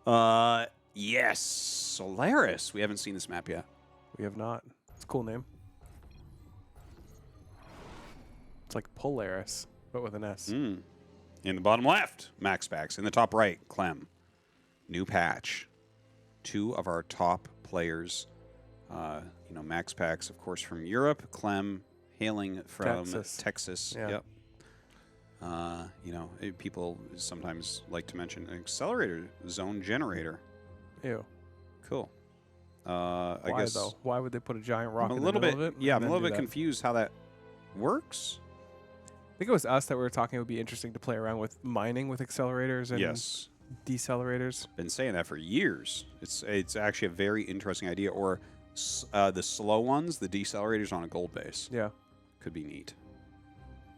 Yes, Solaris. We haven't seen this map yet. We have not. It's a cool name. It's like Polaris, but with an S. In the bottom left, MaxPax. In the top right, Clem. New patch. 2 of our top players. You know, MaxPax, of course, from Europe. Clem, hailing from Texas. Yeah. Yep. You know, people sometimes like to mention an accelerator zone generator. Ew. Cool. Why I guess though? Why would they put a giant rock I'm in a little the bit. middle of it? Yeah, I'm and a then little do bit that? confused how that works. I think it was us that we were talking. It would be interesting to play around with mining with accelerators and Yes, decelerators. been saying that for years. It's actually a very interesting idea. Or the slow ones, the decelerators on a gold base, Yeah. could be neat.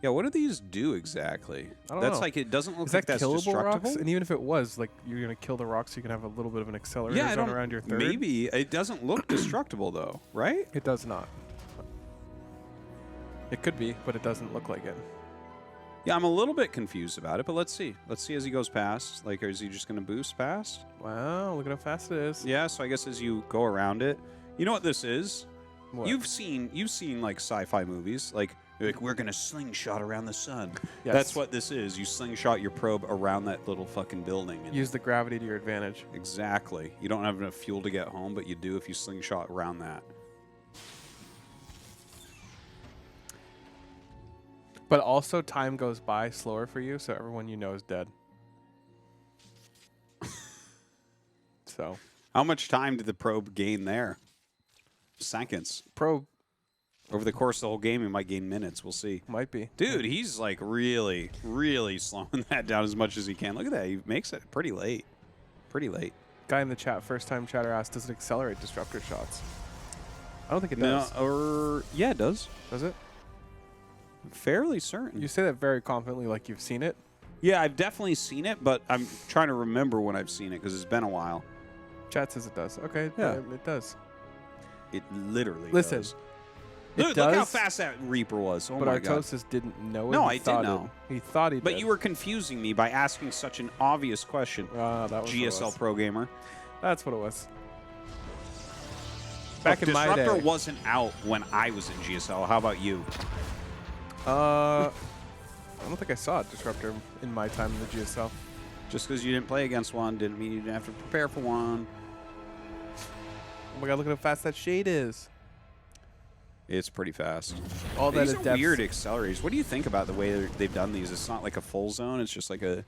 Yeah, what do these do exactly? I don't That's know. like, it doesn't look Is like that that's killable destructible. rocks? And even if it was, like, you're gonna kill the rocks, so you can have a little bit of an accelerator Yeah, I zone don't. around your third. Maybe it doesn't look destructible though, right? It does not. It could be, but it doesn't look like it. Yeah, I'm a little bit confused about it, but let's see. Let's see as he goes past. Like, is he just going to boost past? Wow, look at how fast it is. Yeah, so I guess as you go around it, you know what this is? What? You've seen like sci-fi movies, like we're gonna slingshot around the sun. Yes. That's what this is. You slingshot your probe around that little fucking building. And Use the gravity to your advantage. exactly. You don't have enough fuel to get home, but you do if you slingshot around that. But also, time goes by slower for you, so everyone you know is dead. So, How much time did the probe gain there? Seconds. probe Over the course of the whole game, he might gain minutes. We'll see. might be. Dude, he's like really, really slowing that down as much as he can. Look at that. He makes it pretty late. Pretty late. Guy in the chat, first time chatter asked, does it accelerate disruptor shots? I don't think it does. No, or yeah, it does. Does it? Fairly certain. You say that very confidently, like you've seen it. Yeah, I've definitely seen it, but I'm trying to remember when I've seen it because it's been a while. Chat says it does. Okay, Yeah. It does. It literally Listen, does. it Look how does, fast that Reaper was. Oh but my god. Artosis didn't know it. No, He I did thought know. it. He thought he did. But you were confusing me by asking such an obvious question. That was what it GSL was. Pro Gamer. That's what it was. Back Look, in my Disruptor day. wasn't out when I was in GSL. How about you? I don't think I saw a Disruptor in my time in the GSL. Just because you didn't play against one didn't mean you didn't have to prepare for one. Oh my god, look at how fast that shade is. It's pretty fast. All that These is are depth. weird accelerators. What do you think about the way they've done these? It's not like a full zone. It's just like a...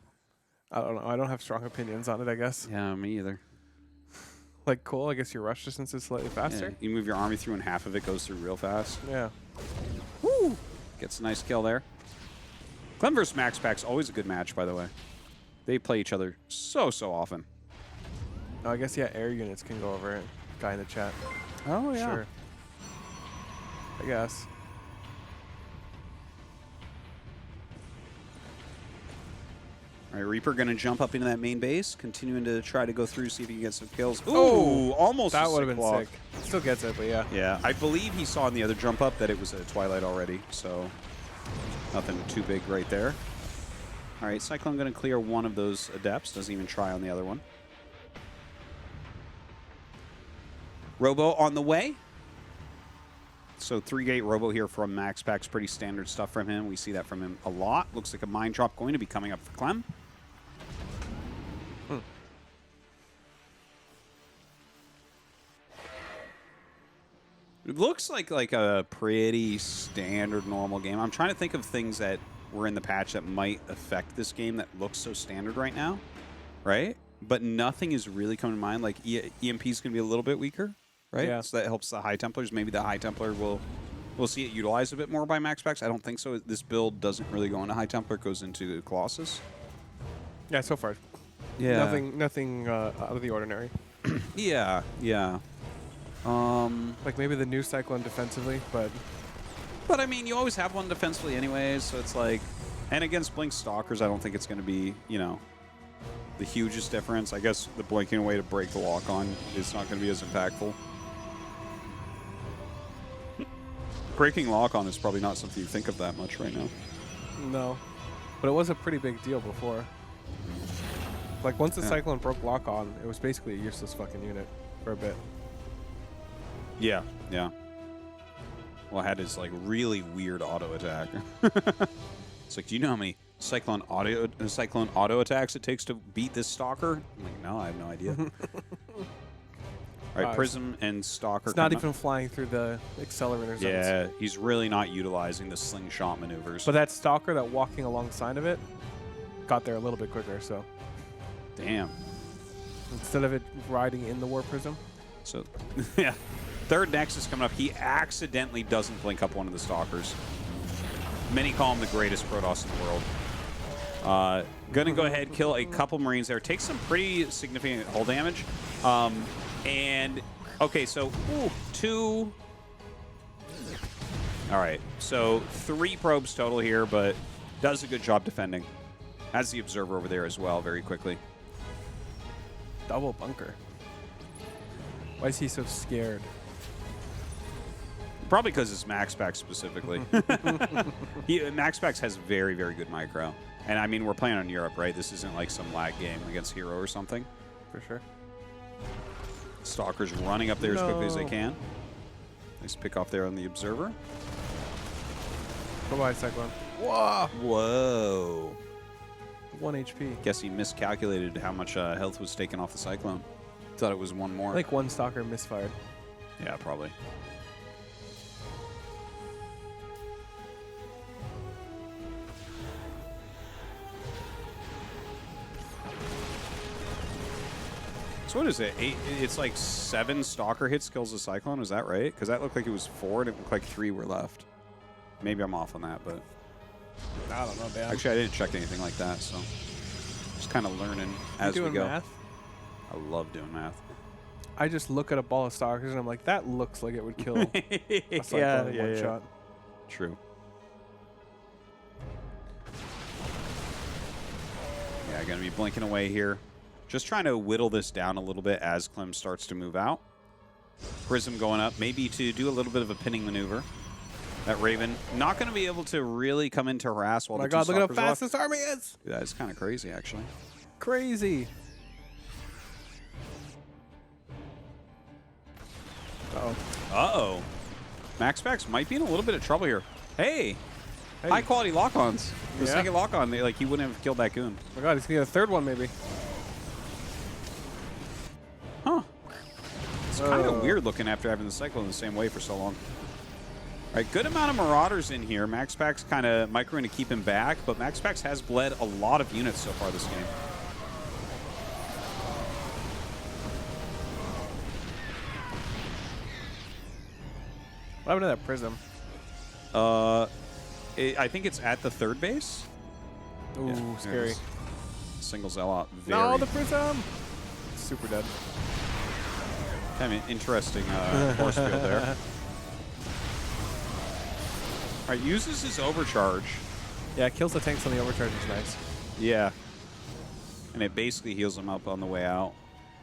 I don't know. I don't have strong opinions on it, I guess. Yeah, me either. Like, cool. I guess your rush distance is slightly faster. Yeah, you move your army through and half of it goes through real fast. Yeah. Woo! Gets a nice kill there. Clem vs. MaxPax, always a good match, by the way. They play each other so often. Oh, I guess, yeah, air units can go over it. Guy in the chat. Oh, Sure. I guess. All right, Reaper going to jump up into that main base, continuing to try to go through, see if he can get some kills. Ooh, Oh, almost That a would have been block. sick. Still gets it, but yeah. Yeah, I believe he saw in the other jump up that it was a Twilight already, so nothing too big right there. All right, Cyclone going to clear one of those Adepts. Doesn't even try on the other one. Robo on the way. So 3-gate Robo here from MaxPax. Pretty standard stuff from him. We see that from him a lot. Looks like a mine drop going to be coming up for Clem. It looks like a pretty standard normal game. I'm trying to think of things that were in the patch that might affect this game that looks so standard right now, right? But nothing is really coming to mind. Like EMP is going to be a little bit weaker, right? Yeah. So that helps the High Templars. Maybe the High Templar we'll see it utilized a bit more by MaxPax. I don't think so. This build doesn't really go into High Templar. It goes into Colossus. Yeah, so far. Yeah. Nothing out of the ordinary. Yeah. Like maybe the new Cyclone defensively, but But I mean, you always have one defensively anyways, so it's like, and against Blink Stalkers, I don't think it's going to be, you know, the hugest difference. I guess the blinking away to break the lock on is not going to be as impactful. Breaking lock on is probably not something you think of that much right now. no. But it was a pretty big deal before. Like, once the Yeah. Cyclone broke lock on, it was basically a useless fucking unit for a bit. Yeah. Yeah. Well, it had his like really weird auto attack. It's like, do you know how many Cyclone auto attacks it takes to beat this Stalker? I'm like, no, I have no idea. All right, Prism and Stalker. It's not even flying through the accelerator zones. Yeah, he's really not utilizing the slingshot maneuvers. But that Stalker that walking alongside of it got there a little bit quicker, so. Damn. Instead of it riding in the Warp Prism. So, yeah. Third Nexus coming up. He accidentally doesn't blink up one of the Stalkers. Many call him the greatest Protoss in the world. Gonna go ahead, kill a couple Marines there. Take some pretty significant hull damage. And, okay, so, two. All right, so 3 probes total here, but does a good job defending. Has the Observer over there as well, very quickly. Double bunker. Why is he so scared? Probably because it's MaxPax specifically. MaxPax has very, very good micro. And I mean, we're playing on Europe, right? This isn't like some lag game against Hero or something. For sure. Stalkers running up there as quickly as they can. Nice pick off there on the Observer. Bye-bye, Cyclone. Whoa! Whoa. 1 HP. Guess he miscalculated how much health was taken off the Cyclone. Thought it was one more. I think one Stalker misfired. Yeah, probably. So what is it? It's like 7 Stalker hits kills the Cyclone. Is that right? Because that looked like it was 4, and it looked like 3 were left. Maybe I'm off on that, but I don't know, man. actually I didn't check anything like that. So just kind of learning as we go. Math? I love doing math. I just look at a ball of Stalkers and I'm like, that looks like it would kill a Cyclone in one shot. True. Yeah, gonna be blinking away here. Just trying to whittle this down a little bit as Clem starts to move out. Prism going up, maybe to do a little bit of a pinning maneuver. That Raven not going to be able to really come in to harass while Oh my the two god, look at how Stalkers are fast this army is! Yeah, it's kind of crazy, actually. Crazy. Uh-oh. Uh-oh. MaxPax might be in a little bit of trouble here. Hey! High-quality lock-ons. The second lock-on, like, he wouldn't have killed that goon. Oh my god, he's going to get a third one, maybe. Huh. It's kind of weird looking after having the Cyclone the same way for so long. All right, good amount of Marauders in here. MaxPax kind of microing to keep him back, but MaxPax has bled a lot of units so far this game. What happened to that Prism? I think it's at the third base. Ooh, Yeah, scary. Single Zealot. Very No, the Prism! Super dead. kind of an interesting force field there. All right, uses his overcharge. Yeah, kills the tanks on the overcharge is nice. Yeah. And it basically heals him up on the way out.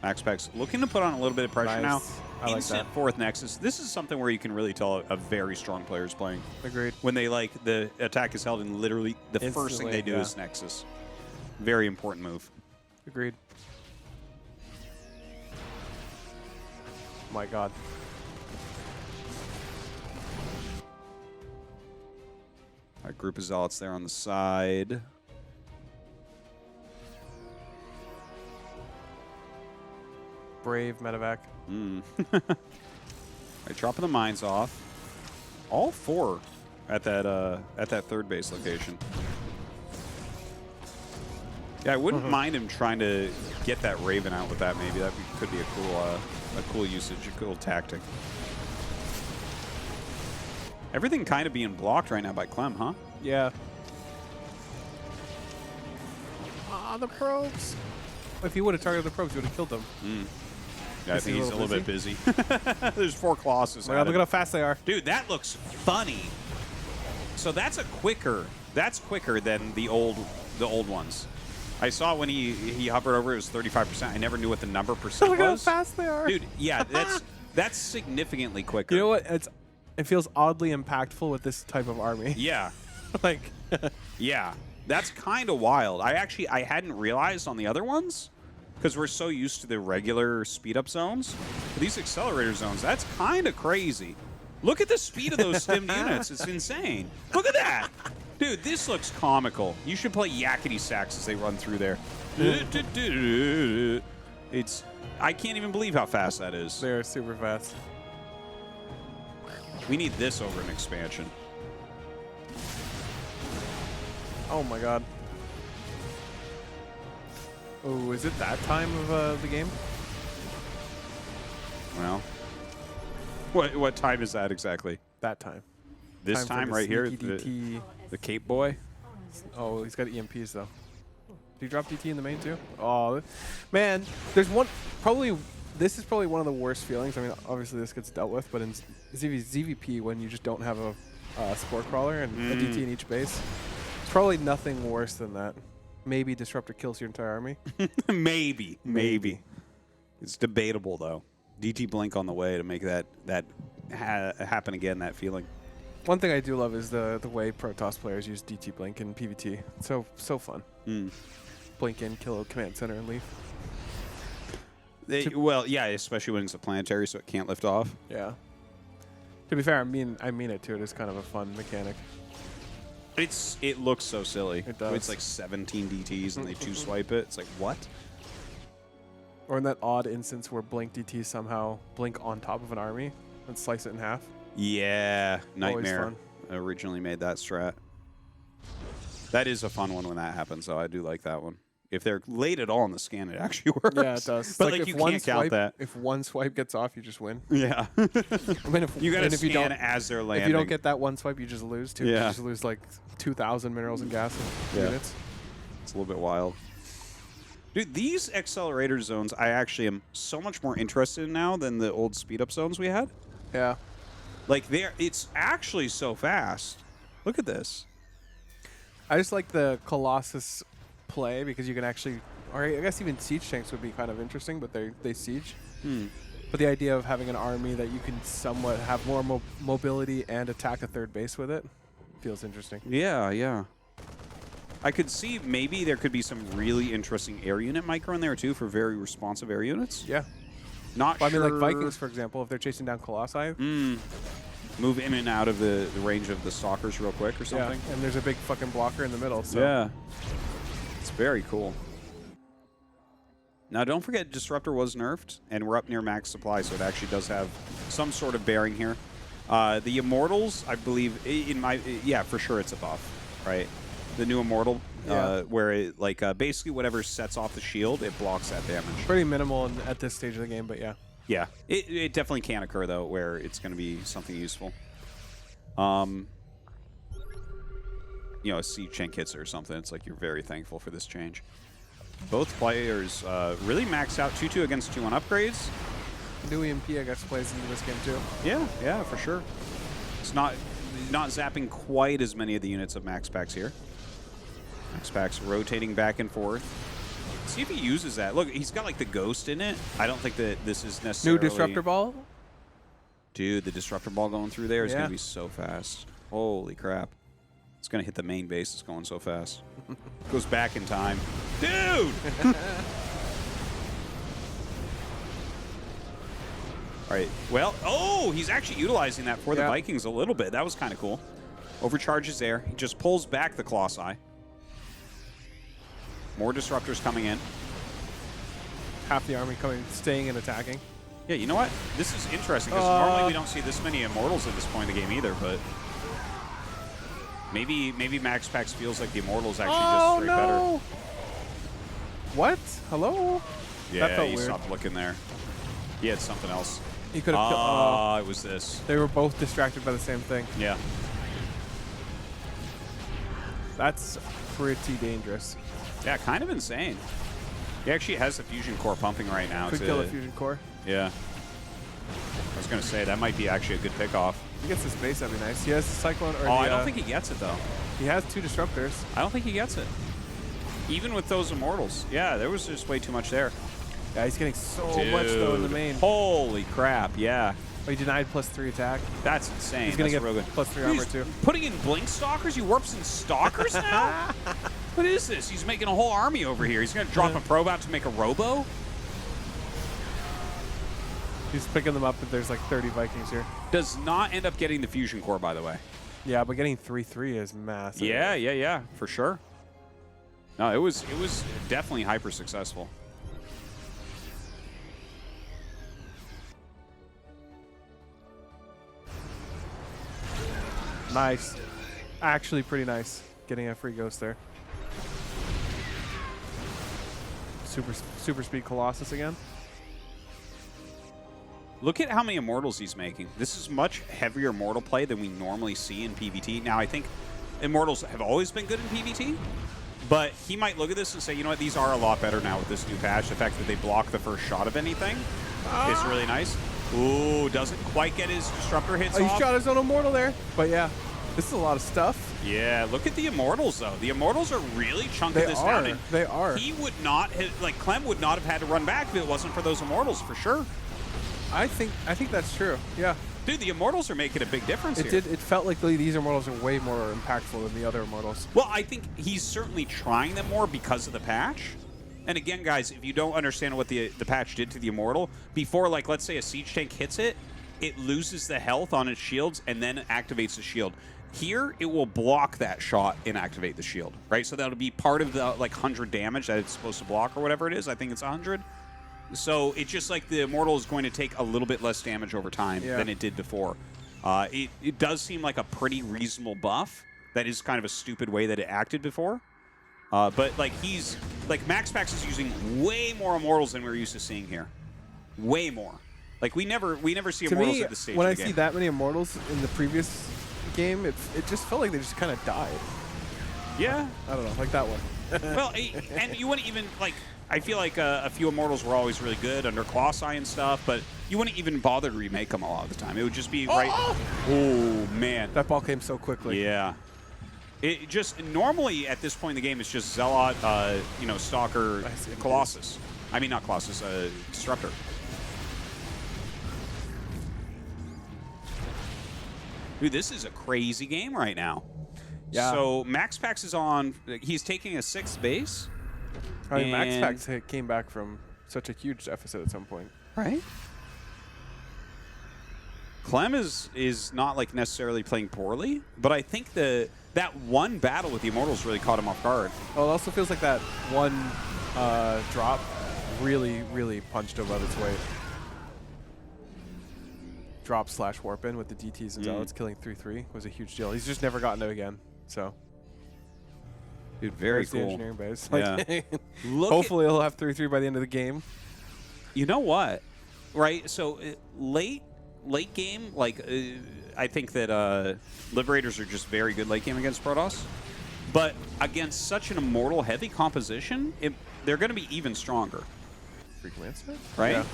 MaxPax looking to put on a little bit of pressure now. I like Instant that. fourth Nexus. This is something where you can really tell a very strong player is playing. Agreed. When they like the attack is held and literally the first thing Instantly, they do yeah. is Nexus. Very important move. Agreed. My god. All right, group of Zealots there on the side. Brave medevac. All right, dropping the mines off. All 4 at that third base location. Yeah, I wouldn't mind him trying to get that Raven out with that. Maybe that could be a cool usage, a cool tactic. Everything kind of being blocked right now by Clem, huh? Yeah. Ah, the probes. If he would have targeted the probes, he would have killed them. Yeah, I Is he think he's a little bit busy. There's 4 Colossus. Oh my god, look at how fast they are. Dude, that looks funny. So that's That's quicker than the old ones. I saw when he hovered over, it was 35%. I never knew what the number percent Look was. how fast they are. Dude, yeah, that's significantly quicker. You know what? It feels oddly impactful with this type of army. Yeah. Like, Yeah. That's kind of wild. I hadn't realized on the other ones because we're so used to the regular speed up zones. But these accelerator zones, that's kind of crazy. Look at the speed of those stimmed units. It's insane. Look at that. Dude, this looks comical. You should play yakety sax as they run through there. I can't even believe how fast that is. They're super fast. We need this over an expansion. Oh my god. Oh, is it that time of the game? Well, what time is that exactly? That time. This for time the right here, sneaky DT. the Cape Boy. Oh, he's got EMPs though. Do you drop DT in the main too? Oh, man. There's one, this is probably one of the worst feelings. I mean, obviously this gets dealt with, but in ZVP, when you just don't have a spore crawler and a DT in each base, it's probably nothing worse than that. Maybe Disruptor kills your entire army. Maybe. It's debatable though. DT blink on the way to make that happen again. That feeling. One thing I do love is the way Protoss players use DT blink in PvT. It's so fun. Blink in, kill a command center, and leave. Well, yeah, especially when it's a planetary, so it can't lift off. Yeah. To be fair, I mean it too. It is kind of a fun mechanic. It looks so silly. It does. It's like 17 DTs and they two swipe it. It's like what? Or in that odd instance where blink DT somehow blink on top of an army and slice it in half. Yeah, Nightmare fun. originally made that strat. That is a fun one when that happens, though. I do like that one. If they're late at all in the scan, it actually works. Yeah, it does. But like like if you can't count that. If one swipe gets off, you just win. Yeah. I mean, if You got to if you scan don't, as they're landing. if you don't get that one swipe, you just lose too. Yeah. You just lose like 2,000 minerals and gas in units. It's a little bit wild. Dude, these accelerator zones, I actually am so much more interested in now than the old speed up zones we had. Yeah. Like, it's actually so fast. Look at this. I just like the Colossus play because you can actually, or I guess even siege tanks would be kind of interesting, but they siege. But the idea of having an army that you can somewhat have more mobility and attack a third base with it feels interesting. Yeah, yeah. I could see maybe there could be some really interesting air unit micro in there, too, for very responsive air units. Yeah. Not Well, sure. I mean, like Vikings, for example, if they're chasing down Colossi. Move in and out of the range of the stalkers real quick or something. Yeah, and there's a big fucking blocker in the middle. So. Yeah. It's very cool. Now, don't forget, Disruptor was nerfed, and we're up near max supply, so it actually does have some sort of bearing here. The Immortals, I believe, yeah, for sure it's a buff, right? The new Immortal, where it, like, basically whatever sets off the shield, it blocks that damage. Pretty minimal at this stage of the game, but yeah. Yeah, it definitely can occur, though, where it's going to be something useful. You know, a siege tank hits or something, it's like you're very thankful for this change. Both players really maxed out 2-2 against 2-1 upgrades. New EMP, I guess, plays into this game, too. Yeah, for sure. It's not zapping quite as many of the units of MaxPax here. MaxPax rotating back and forth. See if he uses that. Look, he's got like the ghost in it. I don't think that this is necessarily... New Disruptor Ball? Dude, the Disruptor Ball going through there is going Yeah. to be so fast. Holy crap. It's going to hit the main base. It's going so fast. Goes back in time. Dude! All right. Well, oh, he's actually utilizing that for the Vikings a little bit. That was kind of cool. Overcharges there. He just pulls back the Colossi. More Disruptors coming in. Half the army staying and attacking. Yeah, you know what? This is interesting because normally we don't see this many Immortals at this point in the game either, but maybe MaxPax feels like the Immortals actually just straight better. What? Hello? Yeah, that felt he weird. stopped looking there. He had something else. He could have killed. It was this. They were both distracted by the same thing. Yeah. That's pretty dangerous. Yeah, kind of insane. He actually has the fusion core pumping right now. Could kill a fusion core. Yeah. I was going to say, that might be actually a good pickoff. If he gets this base, that'd be nice. He has the Cyclone. Or I don't think he gets it, though. He has 2 Disruptors. I don't think he gets it. Even with those Immortals. Yeah, there was just way too much there. Yeah, he's getting so much, though, in the main. Holy crap, yeah. Oh, he denied +3 attack. That's insane. He's going to get real good. +3 armor, too. Putting in Blink Stalkers? You warps in Stalkers now? What is this? He's making a whole army over here. He's going to drop a probe out to make a robo? He's picking them up, but there's like 30 Vikings here. Does not end up getting the fusion core, by the way. Yeah, but getting 3-3 is massive. Yeah, for sure. No, it was definitely hyper successful. Nice. Actually pretty nice getting a free ghost there. Super speed Colossus again. Look at how many Immortals he's making. This is much heavier Immortal play than we normally see in PvT. Now, I think Immortals have always been good in PvT, but he might look at this and say, you know what, these are a lot better now with this new patch. The fact that they block the first shot of anything is really nice. Ooh, doesn't quite get his Disruptor hits off. He shot his own Immortal there, but yeah, this is a lot of stuff. Yeah, look at the Immortals, though. The Immortals are really chunking this down. They are. He would not have, like, Clem would not have had to run back if it wasn't for those Immortals, for sure. I think that's true. Yeah. Dude, the Immortals are making a big difference here. It felt like these Immortals are way more impactful than the other Immortals. Well, I think he's certainly trying them more because of the patch. And again, guys, if you don't understand what the patch did to the Immortal, before, like, let's say a siege tank hits it, it loses the health on its shields and then activates the shield. Here, it will block that shot and activate the shield, right? So that'll be part of the, like, 100 damage that it's supposed to block or whatever it is. I think it's 100. So it's just like the Immortal is going to take a little bit less damage over time than it did before. It does seem like a pretty reasonable buff. That is kind of a stupid way that it acted before. But like MaxPax is using way more Immortals than we're used to seeing here. Way more. Like we never see Immortals at this stage. When of I the see game. that many Immortals in the previous game, it just felt like they just kind of died. Yeah. I don't know, like that one. Well, and you wouldn't even, like, I feel like a few Immortals were always really good under Colossi and stuff, but you wouldn't even bother to remake them a lot of the time. It would just be Oh, man. That ball came so quickly. Yeah. It just, normally at this point in the game, it's just Zealot, you know, Stalker, Colossus. I mean, not Colossus, Disruptor. Dude, this is a crazy game right now. Yeah. So MaxPax is on, he's taking a 6th base. I mean, MaxPax came back from such a huge deficit at some point. Right. Clem is not like necessarily playing poorly, but I think that one battle with the Immortals really caught him off guard. Well, it also feels like that one drop really, really punched above its weight. Drop / warp in with the DTs and Zealots killing 3-3 was a huge deal. He's just never gotten it again. So, dude, very cool. The engineering base. Yeah. Hopefully, he'll have 3-3 by the end of the game. You know what? Right. So late game, like I think that Liberators are just very good late game against Protoss, but against such an Immortal heavy composition, they're going to be even stronger. Free command set? Right. Yeah.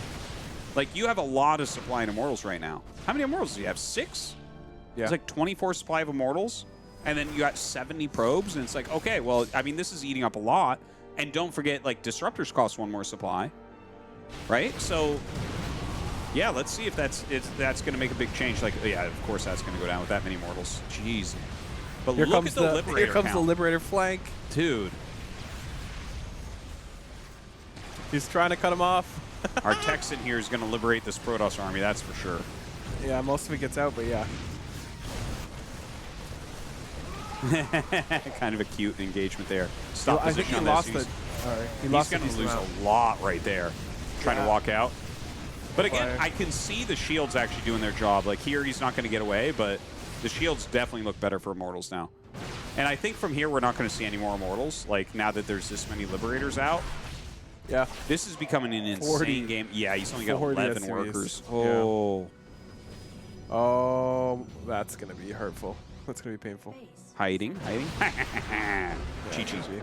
Like, you have a lot of supply in Immortals right now. How many Immortals do you have? 6? Yeah. It's like 24 supply of Immortals, and then you got 70 probes, and it's like, okay, well, I mean, this is eating up a lot. And don't forget, like, Disruptors cost 1 more supply, right? So, yeah, let's see if that's going to make a big change. Like, yeah, of course that's going to go down with that many Immortals. Jeez. But Here look comes at the Liberator Here comes count. the Liberator flank. Dude. He's trying to cut him off. Our Texan here is going to liberate this Protoss army, that's for sure. Yeah, most of it gets out, but yeah. Kind of a cute engagement there. Stop I think position he on lost this. it. All right. He's going to lose a lot right there, trying to walk out. But again, Fire. I can see the shields actually doing their job. Like here, he's not going to get away, but the shields definitely look better for Immortals now. And I think from here, we're not going to see any more Immortals. Like now that there's this many Liberators out. Yeah. This is becoming an insane 40. game. Yeah, he's only got 11 workers. Yeah. Oh. Oh, that's going to be hurtful. That's going to be painful. Hiding. Chi-chi. GG.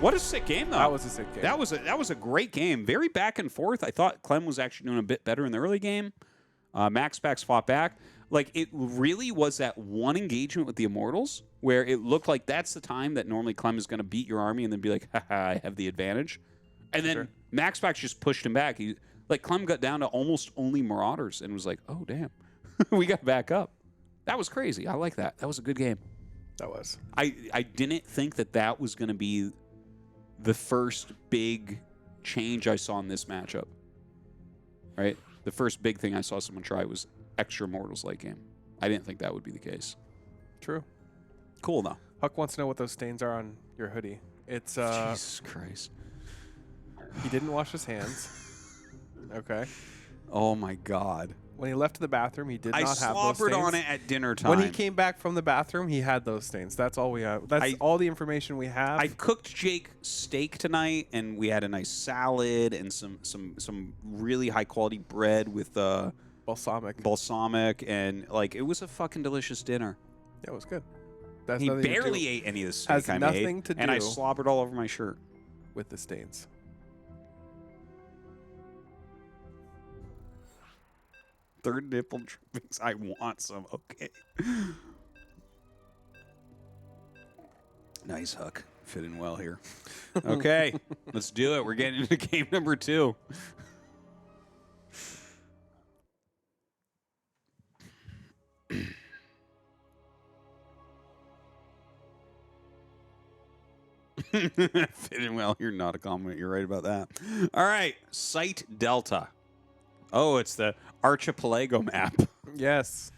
What a sick game, though. That was a sick game. That was a great game. Very back and forth. I thought Clem was actually doing a bit better in the early game. MaxPax fought back. Like, it really was that one engagement with the Immortals where it looked like that's the time that normally Clem is going to beat your army and then be like, haha, I have the advantage. And then MaxPax just pushed him back. Like, Clem got down to almost only Marauders and was like, oh, damn. We got back up. That was crazy. I like that. That was a good game. That was. I didn't think that was going to be the first big change I saw in this matchup. Right? The first big thing I saw someone try was extra Mortals late game. I didn't think that would be the case. True. Cool, though. Huck wants to know what those stains are on your hoodie. It's Jesus Christ. He didn't wash his hands. Okay. Oh, my God. When he left the bathroom, he did not have those stains. I slobbered on it at dinner time. When he came back from the bathroom, he had those stains. That's all we have. That's all the information we have. I cooked Jake steak tonight, and we had a nice salad and some really high quality bread with balsamic, and like it was a fucking delicious dinner. Yeah, it was good. That's he barely ate any of the steak has I nothing made, to do and I slobbered all over my shirt with the stains. Third nipple drippings. I want some. Okay. Nice hook. Fit in well here. Okay. Let's do it. We're getting into game number 2. Fit in well here. Not a compliment. You're right about that. All right. Site Delta. Oh, it's the Archipelago map. Yes.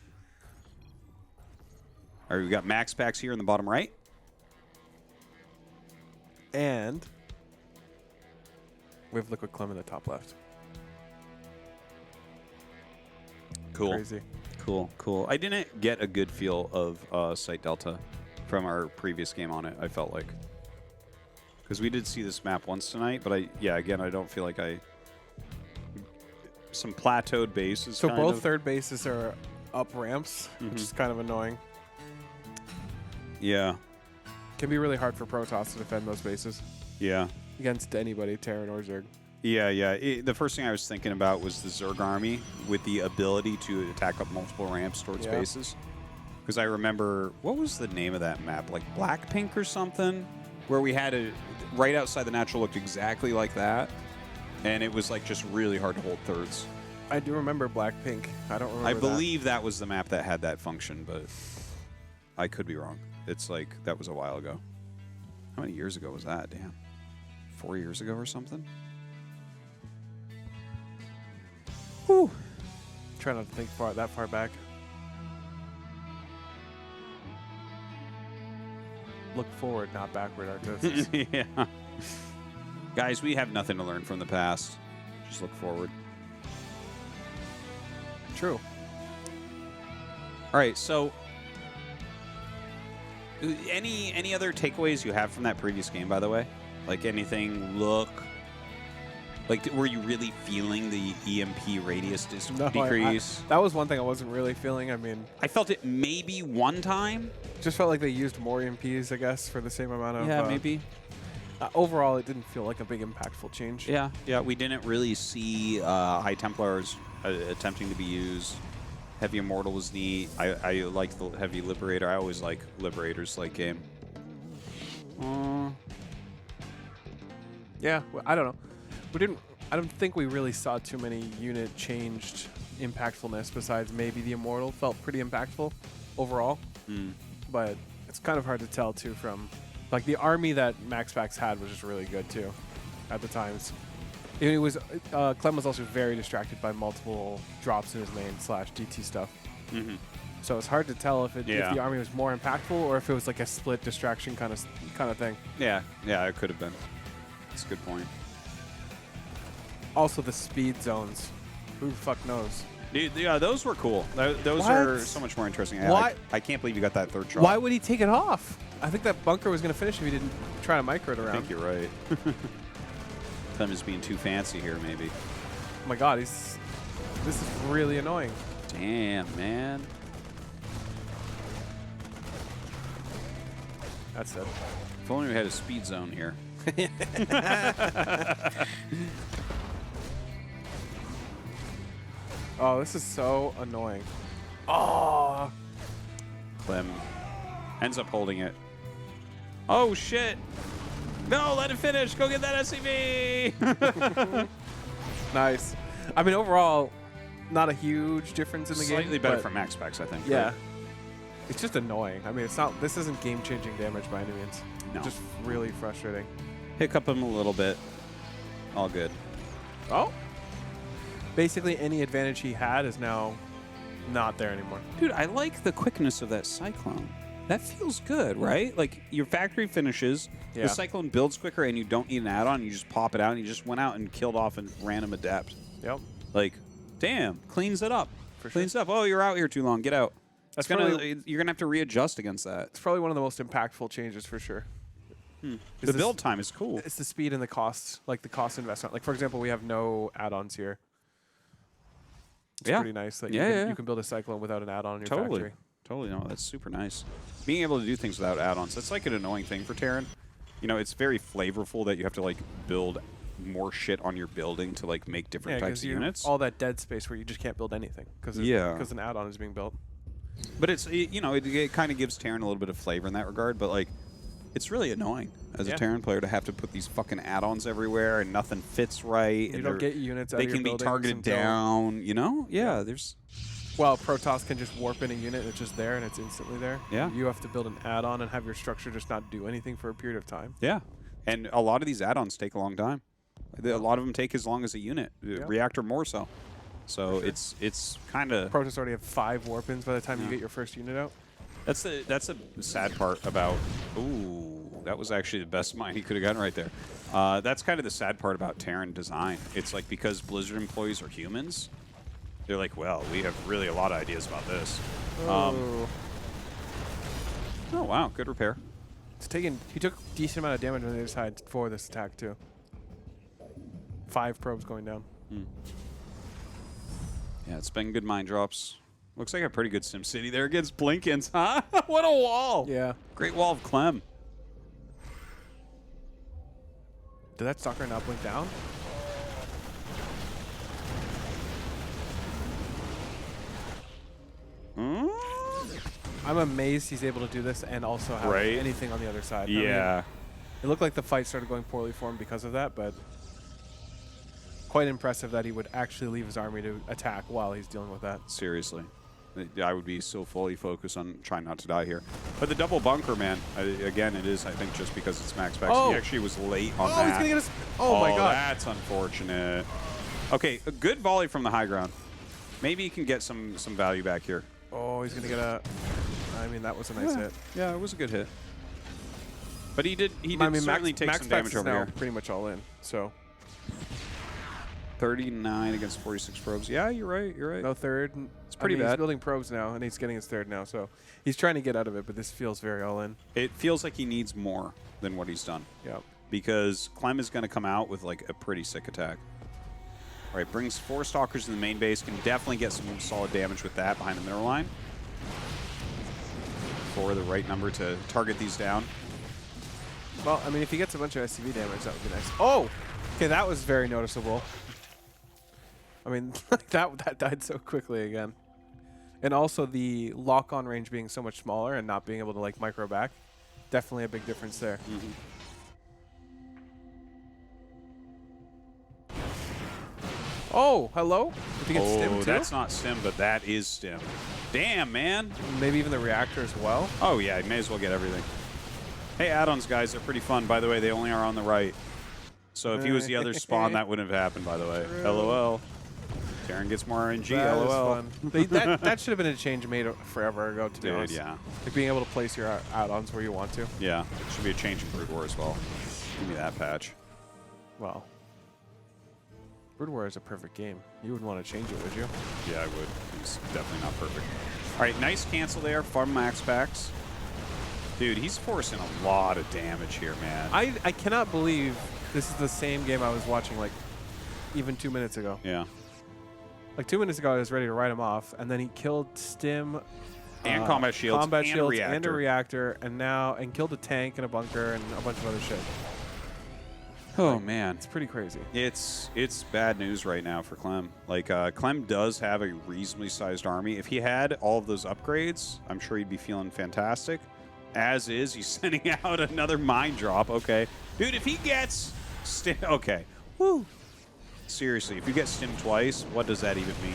All right, we've got MaxPax here in the bottom right. And we have Liquid Clem in the top left. Cool. Crazy. Cool. I didn't get a good feel of Site Delta from our previous game on it, I felt like. Because we did see this map once tonight, but again, I don't feel like some plateaued bases. So both third bases are up ramps, Mm-hmm. which is kind of annoying. Yeah. Can be really hard for Protoss to defend those bases. Yeah. Against anybody, Terran or Zerg. Yeah. The first thing I was thinking about was the Zerg army with the ability to attack up multiple ramps towards bases. Because I remember, what was the name of that map? Like Blackpink or something? Where we had it right outside the natural looked exactly like that. And it was like just really hard to hold thirds. I do remember Blackpink. I don't remember I believe that was the map that had that function, but I could be wrong. It's like, that was a while ago. How many years ago was that? Damn. 4 years ago or something? Whew. Try not to think that far back. Look forward, not backward, Artosis. Yeah. Guys, we have nothing to learn from the past. Just look forward. True. All right, so any other takeaways you have from that previous game, by the way? Like anything look... Like, were you really feeling the EMP radius decrease? That was one thing I wasn't really feeling. I mean... I felt it maybe one time. Just felt like they used more EMPs, I guess, for the same amount of... Yeah, maybe. Overall, it didn't feel like a big impactful change. Yeah, we didn't really see High Templars attempting to be used. Heavy Immortal was neat. I like the Heavy Liberator. I always like Liberators late game. Yeah, well, I don't know. I don't think we really saw too many unit changed impactfulness besides maybe the Immortal felt pretty impactful overall. But it's kind of hard to tell too from... Like, the army that MaxPax had was just really good, too, at the times. It was Clem was also very distracted by multiple drops in his main / DT stuff. So it's hard to tell if the army was more impactful or if it was like a split distraction kind of thing. Yeah, it could have been. That's a good point. Also, the speed zones. Who the fuck knows? Dude, yeah, those were cool. Those are so much more interesting. I can't believe you got that third shot. Why would he take it off? I think that bunker was going to finish if he didn't try to micro it around. I think you're right. Clem is being too fancy here, maybe. Oh my god, this is really annoying. Damn, man. That's it. If only we had a speed zone here. Oh, this is so annoying. Oh. Clem ends up holding it. Oh, shit. No, let it finish. Go get that SCV. Nice. I mean, overall, not a huge difference in the game. Slightly better from MaxPax, I think. Yeah. Right? It's just annoying. I mean, it's not. This isn't game-changing damage by any means. No. Just really frustrating. Hiccup him a little bit. All good. Oh. Basically, any advantage he had is now not there anymore. Dude, I like the quickness of that Cyclone. That feels good, right? Like, your factory finishes, Yeah. the Cyclone builds quicker, and you don't need an add-on. You just pop it out, and you just went out and killed off a random Adept. Yep. Like, damn, cleans it up. For sure. Cleans it up. Oh, you're out here too long. Get out. That's You're probably going to have to readjust against that. it's probably one of the most impactful changes for sure. The build time is cool. It's the speed and the costs, like the cost investment. Like for example, we have no add-ons here. It's Yeah. pretty nice that Yeah, you can build a Cyclone without an add-on in your Totally. factory. Totally. No, that's super nice. Being able to do things without add-ons, that's like an annoying thing for Terran. You know, it's very flavorful that you have to, like, build more shit on your building to, like, make different types of units. All that dead space where you just can't build anything because an add-on is being built. But it's, you know, it kind of gives Terran a little bit of flavor in that regard, but, like, it's really annoying as a Terran player to have to put these fucking add-ons everywhere and nothing fits right. You don't get units out They of your can be buildings targeted until- down, you know? Yeah, there's... Well, Protoss can just warp in a unit and it's just there and it's instantly there. Yeah. You have to build an add-on and have your structure just not do anything for a period of time. Yeah. And a lot of these add-ons take a long time. A lot of them take as long as a unit. Reactor more so. So it's kind of... Protoss already have 5 warp-ins by the time you get your first unit out. That's the sad part about... Ooh, that was actually the best mine he could have gotten right there. That's kind of the sad part about Terran design. It's like because Blizzard employees are humans, they're like, well, we have really a lot of ideas about this. Oh, wow, good repair. He took a decent amount of damage on the other side for this attack too. 5 probes going down. Yeah, it's been good mine drops. Looks like a pretty good SimCity there against Blinkins, huh? What a wall! Yeah. Great wall of Clem. Did that stalker not blink down? I'm amazed he's able to do this and also have anything on the other side. Yeah. I mean, it looked like the fight started going poorly for him because of that, but quite impressive that he would actually leave his army to attack while he's dealing with that. Seriously. I would be so fully focused on trying not to die here. But the double bunker, man, again, it is, I think, just because it's MaxPax. Oh. He actually was late on that. Oh, he's going to get us. Oh, my God. That's unfortunate. Okay, a good volley from the high ground. Maybe he can get some value back here. Oh, he's going to get a... I mean, that was a nice hit. Yeah, it was a good hit. But he did certainly take some MaxPax damage is over now here. pretty much all in, so... 39 against 46 probes. Yeah, you're right. You're right. No third. It's pretty bad. He's building probes now, and he's getting his third now, so he's trying to get out of it, but this feels very all in. It feels like he needs more than what he's done. Yep. Because Clem is going to come out with like a pretty sick attack. All right, brings 4 stalkers in the main base. Can definitely get some solid damage with that behind the middle line. For the right number to target these down. Well, I mean, if he gets a bunch of SCV damage, that would be nice. Oh! Okay, that was very noticeable. I mean, that died so quickly again. And also the lock-on range being so much smaller and not being able to, like, micro back. Definitely a big difference there. Oh, hello? Did he get stim too? That's not stim, but that is stim. Damn, man. Maybe even the reactor as well? Oh, yeah, you may as well get everything. Hey, add-ons, guys, they're pretty fun. By the way, they only are on the right. So if he was the other spawn, that wouldn't have happened, by the way. LOL. Terran gets more RNG, That LOL. was fun. that should have been a change made forever ago, to be honest. Yeah. Like being able to place your add-ons where you want to. Yeah, it should be a change in Brood War as well. Give me that patch. Well, Brood War is a perfect game. You wouldn't want to change it, would you? Yeah, I would. It's definitely not perfect. All right, nice cancel there from MaxPax. Dude, he's forcing a lot of damage here, man. I cannot believe this is the same game I was watching, like, even 2 minutes ago. Yeah. Like 2 minutes ago, I was ready to write him off, and then he killed Stim, And combat shields, and a reactor. and a reactor, and killed a tank and a bunker and a bunch of other shit. Oh, man. It's pretty crazy. It's bad news right now for Clem. Like, Clem does have a reasonably sized army. If he had all of those upgrades, I'm sure he'd be feeling fantastic. As is, he's sending out another mine drop. Okay. Dude, if he gets Stim... Okay. Woo. Seriously, if you get Stim twice, what does that even mean?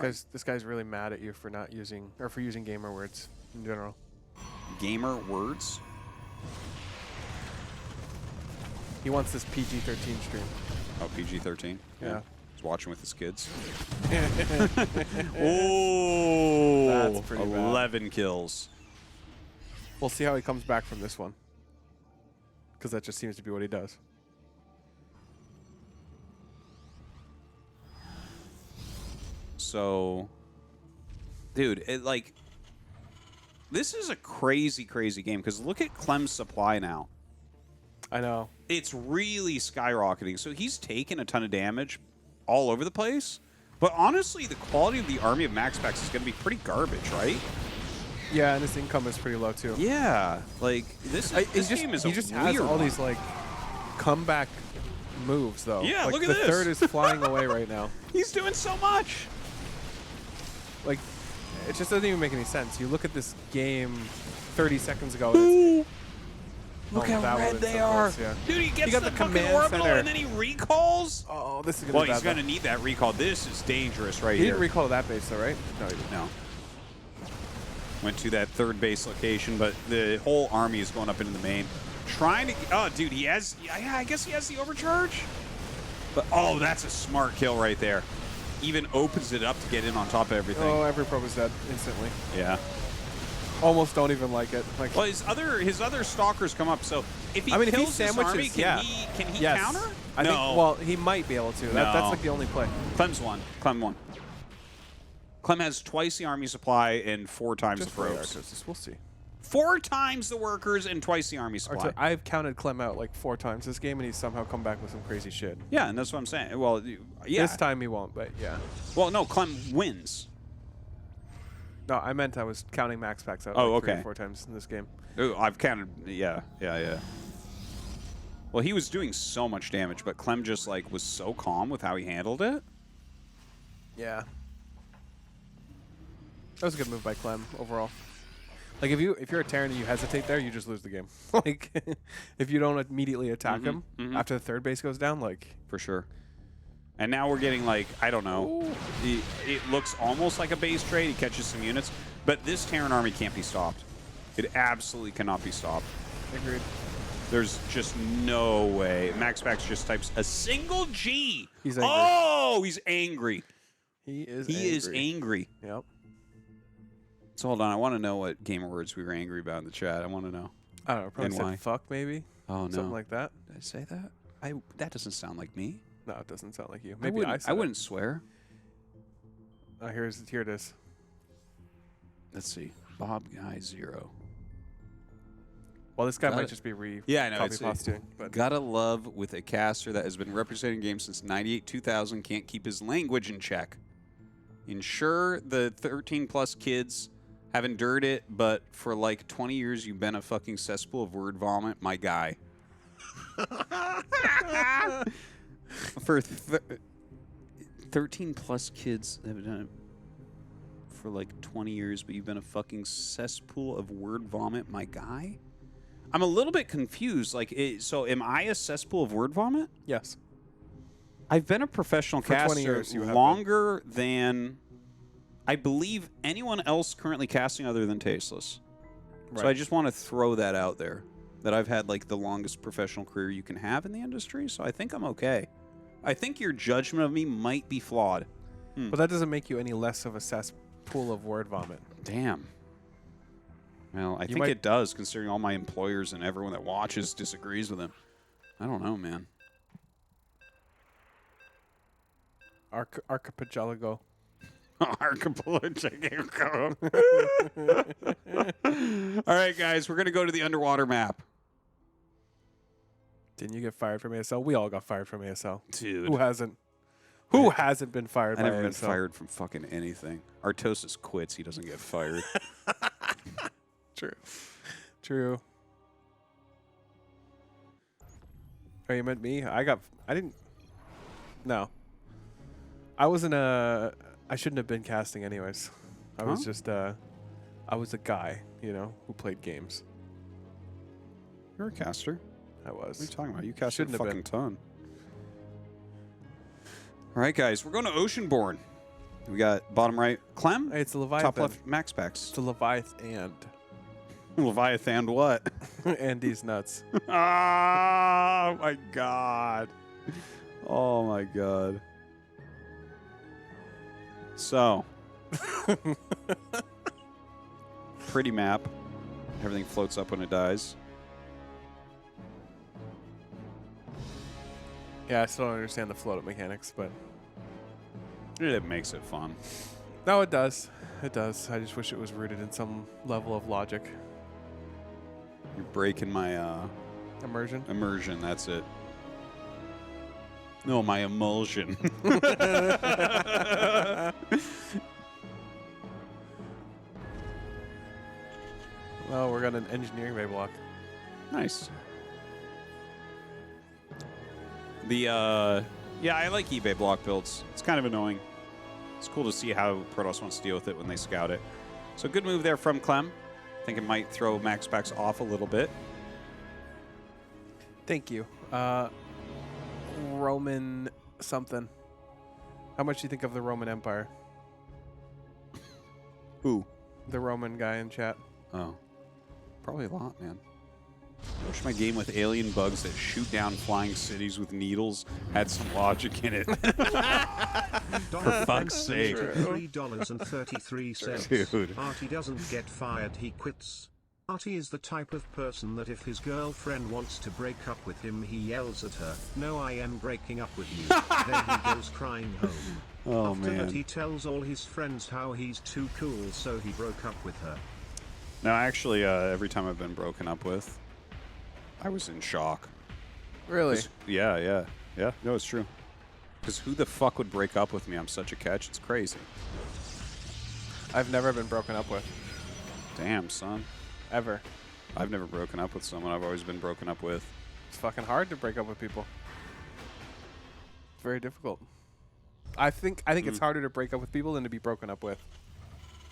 This guy's really mad at you for not using or for using gamer words in general. Gamer words? He wants this PG-13 stream. Oh, PG-13? Yeah. He's watching with his kids. That's Oh, pretty 11 kills. We'll see how he comes back from this one. Because that just seems to be what he does. So, dude, this is a crazy, crazy game. Because look at Clem's supply now. I know. It's really skyrocketing. So he's taken a ton of damage all over the place. But honestly, the quality of the army of MaxPax is going to be pretty garbage, right? Yeah, and his income is pretty low too. Yeah, like this game is he just has all these like comeback moves though. Yeah, like, look at the this. third is flying away right now. He's doing so much. Like, it just doesn't even make any sense. You look at this game 30 seconds ago. And Look that how red would've they been are. close, yeah. Dude, he gets got the the fucking command orbital center. and then he recalls. Oh, this is gonna Well, be bad. he's going to need that recall. This is dangerous right He here. didn't recall that base though, right? No, he didn't. No. Went to that third base location, but the whole army is going up into the main. Trying to... Oh, dude, he has... Yeah, I guess he has the overcharge. But, oh, that's a smart kill right there. Even opens it up to get in on top of everything. Oh, every probe is dead instantly. Yeah. Almost don't even like it. Like, Well, his other stalkers come up, so if he I mean, if he kills this army, sandwiches- can he yes. counter? I no. think, well, he might be able to. That's No. like the only play. Clem's won. Clem won. Clem has twice the army supply and 4 times Just the for probes. Artosis, we'll see. 4 times the workers and twice the army supply. I've counted Clem out like 4 times this game, and he's somehow come back with some crazy shit. Yeah, and that's what I'm saying. Well, yeah. This time he won't, but yeah. Well, no, Clem wins. No, I meant I was counting MaxPax out Oh, like 3 okay. or 4 times in this game. Ooh, I've counted. Yeah. Well, he was doing so much damage, but Clem just like was so calm with how he handled it. Yeah. That was a good move by Clem overall. Like if you're a Terran and you hesitate there, you just lose the game. Like if you don't immediately attack him after the third base goes down, like For sure. And now we're getting like, I don't know. It looks almost like a base trade. He catches some units, but this Terran army can't be stopped. It absolutely cannot be stopped. agreed. There's just no way. MaxPax just types a single G. He's angry. Oh, he's angry. He is angry. Yep. So hold on, I want to know what gamer words we were angry about in the chat. I want to know. I don't know, probably NY. said fuck maybe. Oh no, Something like that. did I say that? That doesn't sound like me. No, it doesn't sound like you. Maybe I said I wouldn't swear. it. Here it is. Let's see. Bob Guy 0. Well, this guy Got might it. just be Yeah, I know, copy it's pasting, but Gotta love with a caster that has been representing games since 98-2000 can't keep his language in check. Ensure the 13-plus kids have endured it, but for like 20 years you've been a fucking cesspool of word vomit, my guy. For 13-plus kids have done it for like 20 years, but you've been a fucking cesspool of word vomit, my guy? I'm a little bit confused. Like, so am I a cesspool of word vomit? yes. I've been a professional For 20 caster years you have been. longer than I believe anyone else currently casting other than Tasteless. So Right. I just want to throw that out there, that I've had like the longest professional career you can have in the industry. So I think I'm okay. I think your judgment of me might be flawed. But that doesn't make you any less of a cesspool of word vomit. Damn. Well, I think might- it does, considering all my employers and everyone that watches disagrees with him. I don't know, man. Archipelago. Archipelago. All right, guys, we're going to go to the underwater map. Didn't you get fired from ASL? We all got fired from ASL. Dude. Who hasn't? Who hasn't been fired I by never been ASL? fired from fucking anything. Artosis quits. He doesn't get fired. True. True. Oh, you meant me? I didn't. No. I wasn't I shouldn't have been casting anyways. I was Huh? just I was a guy, who played games. You're a caster. I was. What are you talking about? You casted Shouldn't a have fucking been. ton. All right, guys, we're going to Oceanborn. We got bottom right, Clem. Hey, it's a Leviathan. Top left, MaxPax. It's a Leviathan. Leviathan what? And these nuts. Oh my god. Oh my god. So. Pretty map. Everything floats up when it dies. Yeah, I still don't understand the float mechanics, but It makes it fun. no, it does. It does. I just wish it was rooted in some level of logic. You're breaking my Immersion. immersion, that's it. No, my emulsion. Well, we're got an engineering bay block. Nice. The yeah, I like eBay block builds. It's kind of annoying. It's cool to see how Protoss wants to deal with it when they scout it. So good move there from Clem. I think it might throw MaxPax off a little bit. Thank you. Roman something. How much do you think of the Roman Empire? Who? The Roman guy in chat. Oh. Probably a lot, man. I wish my game with alien bugs that shoot down flying cities with needles had some logic in it. For fuck's sake. $3.33. Dude. Artie doesn't get fired, he quits. Artie is the type of person that if his girlfriend wants to break up with him, he yells at her, "No, I am breaking up with you." Then he goes crying home. Oh, After man. that, he tells all his friends how he's too cool, so he broke up with her. No, actually, every time I've been broken up with, I was in shock. Really? Yeah. No, it's true. Because who the fuck would break up with me? I'm such a catch. It's crazy. I've never been broken up with. Damn, son. Ever. I've never broken up with someone. I've always been broken up with. It's fucking hard to break up with people. It's very difficult. I think it's harder to break up with people than to be broken up with.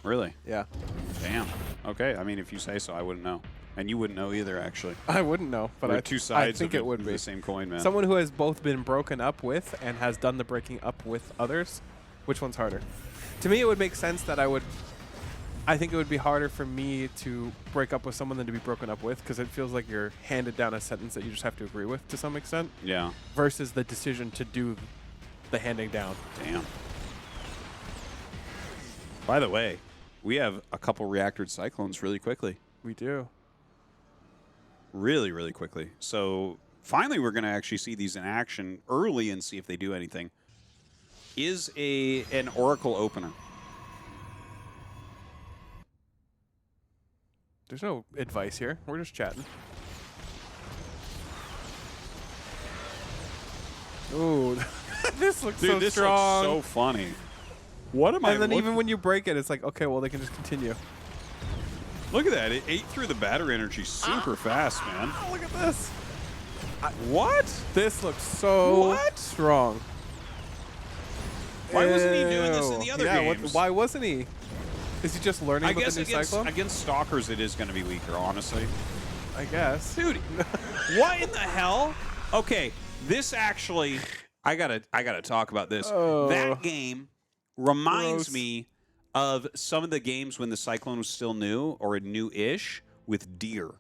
Really? Yeah. Damn. Okay. I mean, if you say so, I wouldn't know. And you wouldn't know either, actually. I wouldn't know, but We're I two sides think of it would be the same coin, man. someone who has both been broken up with and has done the breaking up with others. Which one's harder? To me, it would make sense that I think it would be harder for me to break up with someone than to be broken up with, because it feels like you're handed down a sentence that you just have to agree with to some extent. Yeah. Versus the decision to do the handing down. Damn. By the way, we have a couple reactored cyclones really quickly. We do. Really, really quickly. So finally, we're going to actually see these in action early and see if they do anything. Is an Oracle opener. There's no advice here. We're just chatting. Ooh, this looks so This strong. looks so funny. What am I And then looking- even when you break it, it's like, okay, well, they can just continue. Look at that. It ate through the battery energy super fast, man. Oh, look at this. What? This looks so What? strong. Why wasn't he doing this in the other yeah, games? why wasn't he? Is he just learning I about guess the new against, cyclone? against stalkers, it is going to be weaker, honestly. I guess. Dude, what in the hell? Okay, this actually, I gotta talk about this. Oh. That game reminds Gross. me of some of the games when the Cyclone was still new or new-ish with Deer.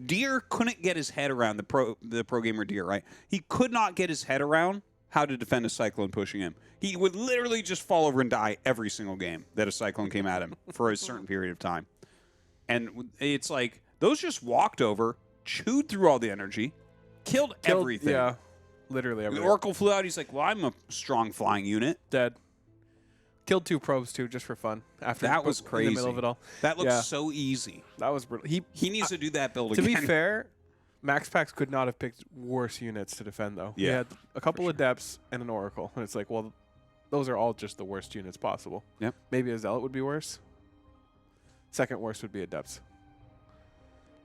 Deer couldn't get his head around the pro gamer Deer, right? He could not get his head around how to defend a Cyclone pushing him. He would literally just fall over and die every single game that a Cyclone came at him for a certain period of time. And it's like, those just walked over, chewed through all the energy, killed everything. Yeah, literally The everything. Oracle flew out. He's like, well, I'm a strong flying unit. Dead. Killed 2 probes, too, just for fun. After That was in crazy. the middle of it all. That looks Yeah. so easy. That was brutal. He needs to do that build To again. be fair, MaxPax could not have picked worse units to defend, though. He Yeah, had a couple of Depths and an Oracle. And it's like, well, those are all just the worst units possible. Yep. Maybe a Zealot would be worse. Second worst would be a Depths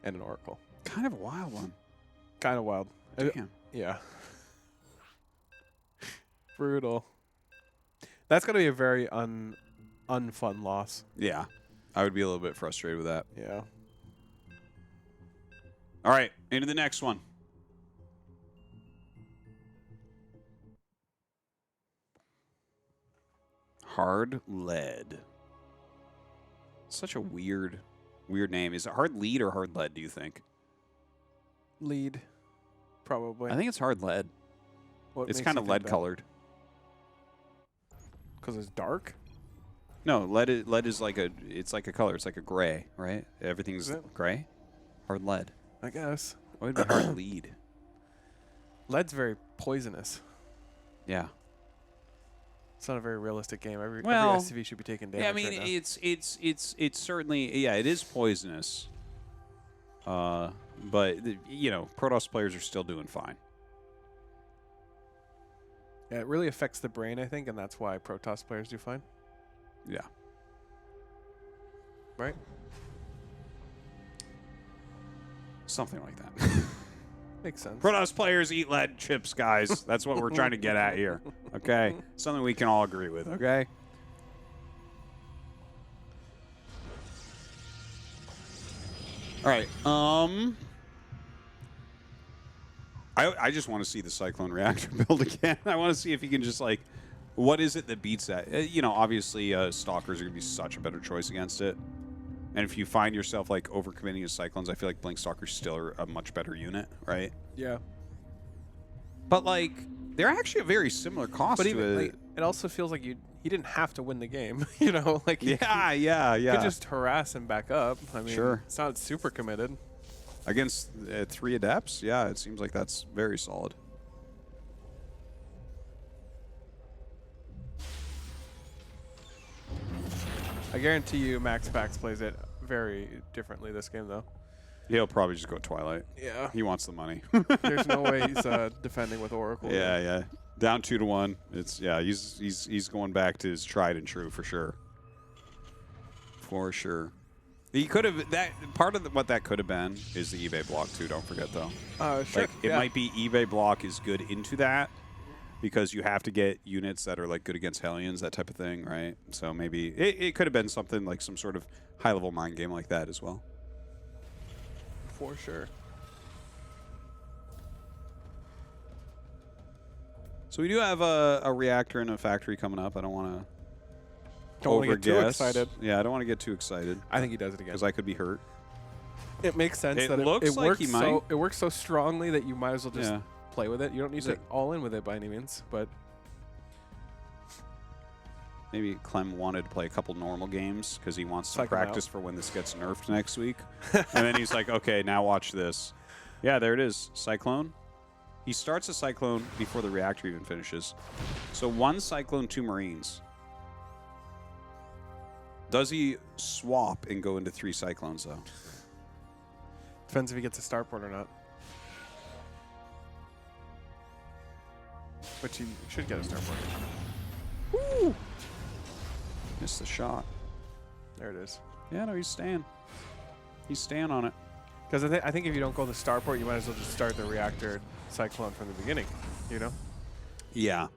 and an Oracle. Kind of a wild one. Kind of wild. Damn. Yeah. Brutal. That's going to be a very unfun loss. Yeah. I would be a little bit frustrated with that. Yeah. All right, into the next one. Hard lead. Such a weird name. Is it hard lead or hard lead, do you think? Lead, probably. I think it's hard lead. What It's makes kind you of think lead that? colored. Because it's dark? No, lead is like a, it's like a color. It's like a gray, right? Everything's Is it? gray. Hard lead. I guess. What would be hard lead? Lead's very poisonous. Yeah. It's not a very realistic game. Every Well, SCV should be taking damage. Yeah, I mean, right now. it's certainly, yeah, it is poisonous. But you know, Protoss players are still doing fine. Yeah, it really affects the brain, I think, and that's why Protoss players do fine. Yeah. Right? Something like that. Makes sense. Protoss players eat lead chips, guys. That's what we're trying to get at here. Okay? Something we can all agree with, okay? All right. I just want to see the Cyclone reactor build again. I want to see if he can just, like, what is it that beats that? You know, obviously, Stalkers are going to be such a better choice against it. And if you find yourself, like, overcommitting to Cyclones, I feel like Blink Stalkers still are a much better unit, right? Yeah. But, like, they're actually a very similar cost But to even, like, it also feels like he didn't have to win the game, you know? Like, he yeah. could just harass and back up. I mean, Sure. it's not super committed. Against 3 Adepts, yeah, it seems like that's very solid. I guarantee you MaxPax plays it very differently this game, though. He'll probably just go Twilight. Yeah. He wants the money. There's no way he's defending with Oracle. Yeah. Down 2-1. It's he's going back to his tried and true for sure. For sure. He could have that part of what that could have been is the eBay block too. Don't forget though. Sure. Like it might be eBay block is good into that because you have to get units that are like good against Hellions, that type of thing, right? So maybe it could have been something like some sort of high level mind game like that as well. For sure. So we do have a reactor and a factory coming up. I don't want to Don't want to get too excited. Yeah, I don't want to get too excited I think he does it again. because I could be hurt. It makes sense It that looks it like works he might. it works so strongly that you might as well just Yeah. play with it. You don't need to all in with it by any means, but Maybe Clem wanted to play a couple normal games because he wants to Psych him out. practice for when this gets nerfed next week. And then he's like, okay, now watch this. Yeah, there it is. Cyclone. He starts a Cyclone before the reactor even finishes. So 1 Cyclone, 2 Marines. Does he swap and go into 3 Cyclones, though? depends if he gets a starport or not. Which he should get a starport. Woo! Missed the shot. There it is. Yeah, no, he's staying. He's staying on it. Because I think if you don't go the starport, you might as well just start the reactor cyclone from the beginning, you know? Yeah.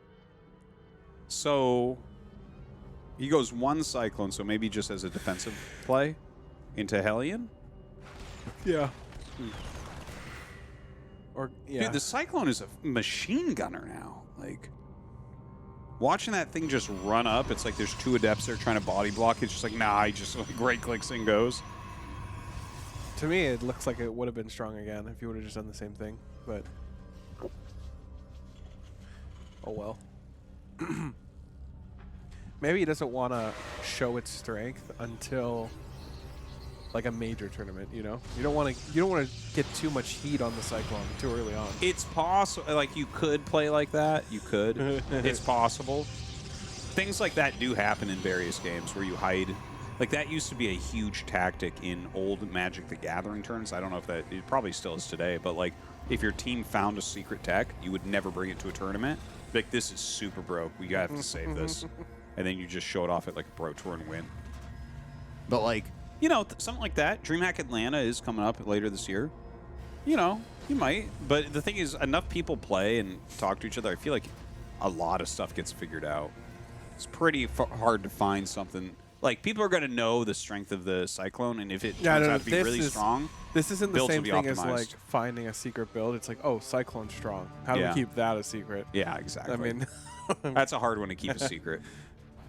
So he goes 1 Cyclone, so maybe just as a defensive play into Hellion. Yeah. Or, yeah. Dude, the Cyclone is a machine gunner now. Like, watching that thing just run up, it's like there's 2 Adepts there trying to body block. It's just like, nah, he just like right clicks and goes. To me, it looks like it would have been strong again if you would have just done the same thing, but oh well. Maybe he doesn't want to show its strength until like a major tournament, you know? You don't want to get too much heat on the Cyclone too early on. It's possible. Like, you could play like that. You could. It's possible. Things like that do happen in various games where you hide. Like, that used to be a huge tactic in old Magic the Gathering turns. I don't know if that, it probably still is today, but, like, if your team found a secret tech, you would never bring it to a tournament. Like, this is super broke. We have to save this. And then you just show it off at, like, a Pro Tour and win. But, like, you know, something like that. DreamHack Atlanta is coming up later this year. You know, you might. But the thing is, enough people play and talk to each other. I feel like a lot of stuff gets figured out. It's pretty hard to find something. Like, people are going to know the strength of the Cyclone, and if it turns out to be really strong, this isn't the builds same will be thing as, optimized. like, finding a secret build. It's like, oh, Cyclone's strong. How do we keep that a secret? Yeah, exactly. I mean... That's a hard one to keep a secret.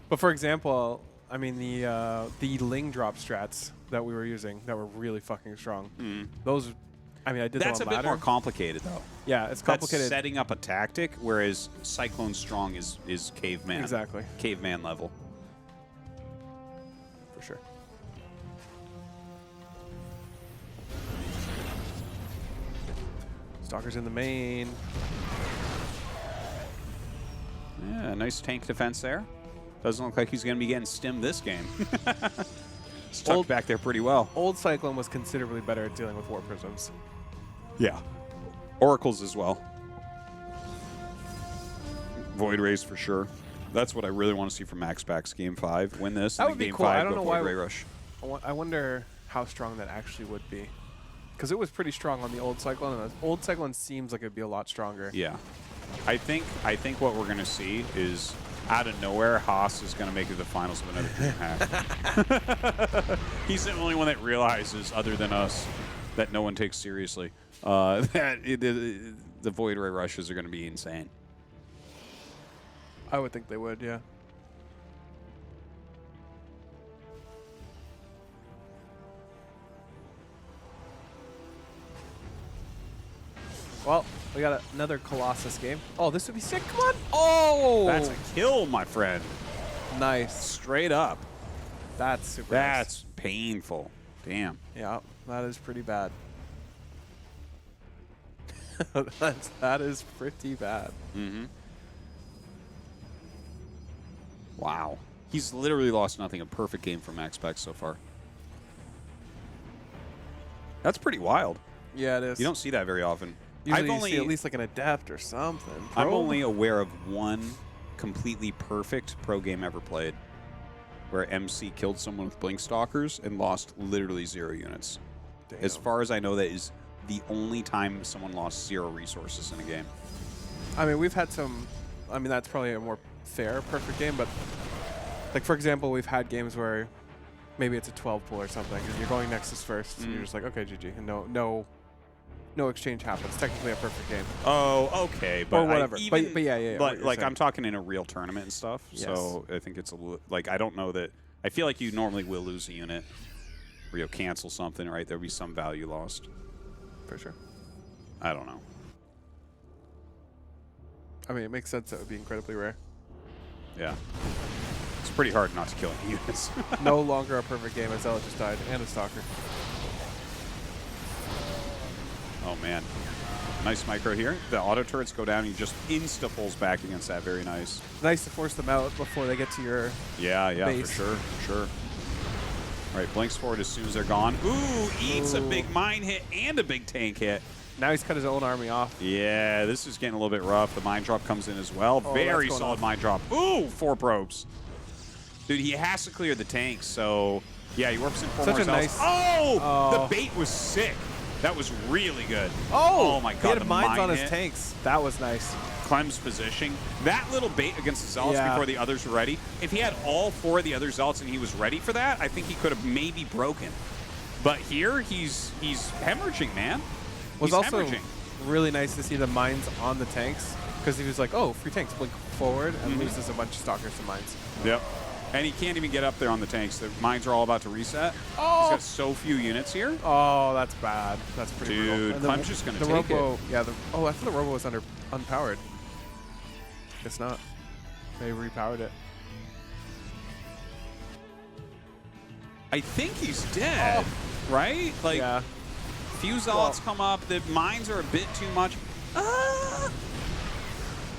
But for example, I mean the Ling drop strats that we were using that were really fucking strong. Those, I mean, I did That's them a on bit ladder. more complicated, though. Yeah, it's complicated. That's setting up a tactic, whereas Cyclone Strong is caveman. Exactly. Caveman level. For sure. Stalker's in the main. Yeah, nice tank defense there. Doesn't look like he's going to be getting stimmed this game. Stuck back there pretty well. Old Cyclone was considerably better at dealing with War Prisms. Yeah. Oracles as well. Void Rays for sure. That's what I really want to see from MaxPax Game 5. Win this. That would be Game cool. 5, I don't know Void why. Ray Rush. I wonder how strong that actually would be. Because it was pretty strong on the old Cyclone, and the old Cyclone seems like it'd be a lot stronger. Yeah. I think what we're going to see is out of nowhere, Haas is going to make it to the finals of another DreamHack. He's the only one that realizes, other than us, that no one takes seriously. That the Void Ray Rushes are going to be insane. I would think they would, yeah. Well, we got another Colossus game. Oh, this would be sick. Come on. Oh! That's a kill, my friend. Nice. Straight up. That's super That's painful. Damn. nice. Yeah, that is pretty bad. that is pretty bad. Mm-hmm. Wow. He's literally lost nothing. A perfect game for MaxPax so far. That's pretty wild. Yeah, it is. You don't see that very often. Usually you see at least like an adept or something. I'm only aware of one completely perfect pro game ever played, where MC killed someone with Blink Stalkers and lost literally 0 units. Damn. As far as I know, that is the only time someone lost 0 resources in a game. I mean, we've had some. I mean, that's probably a more fair perfect game, but like for example, we've had games where maybe it's a 12 pull or something, and you're going Nexus first, and you're just like, okay, GG, and no exchange happens. Technically a perfect game. Oh, okay, but or whatever. Even, but yeah. But like I'm talking in a real tournament and stuff, Yes. so I think it's like I don't know that. I feel like you normally will lose a unit, or you'll cancel something, right? There'll be some value lost. For sure. I don't know. I mean, it makes sense that would be incredibly rare. Yeah. It's pretty hard not to kill any units. No longer a perfect game. A Zealot just died, and a Stalker. Oh, man. Nice micro here. The auto turrets go down. He just insta-pulls back against that. Very nice. Nice to force them out before they get to your Yeah, base. for sure. All right, blinks forward as soon as they're gone. Ooh, eats a big mine hit and a big tank hit. Now he's cut his own army off. Yeah, this is getting a little bit rough. The mine drop comes in as well. Oh, Very that's going solid off. mine drop. Ooh, 4 probes. Dude, he has to clear the tanks, so yeah, he warps in 4 Such more a cells. nice- Oh, Oh. the bait was sick. That was really good. Oh my He God, had the mines mine on his hit. tanks. That was nice. Clem's positioning. That little bait against the Zealots Yeah. before the others were ready. If he had all 4 of the other Zealots and he was ready for that, I think he could have maybe broken. But here, he's hemorrhaging, man. Was He's also hemorrhaging. really nice to see the mines on the tanks, because he was like, oh, free tanks, blink forward, and Mm-hmm. loses a bunch of Stalkers to mines. Yep. And he can't even get up there on the tanks. The mines are all about to reset. Oh! He's got so few units here. Oh, that's bad. That's pretty brutal. Dude, And Clem's just going to the take Robo, it. Yeah, I thought the Robo was unpowered. Guess not. They repowered it. I think he's dead, right? Like, Yeah. few Zealots come up. The mines are a bit too much.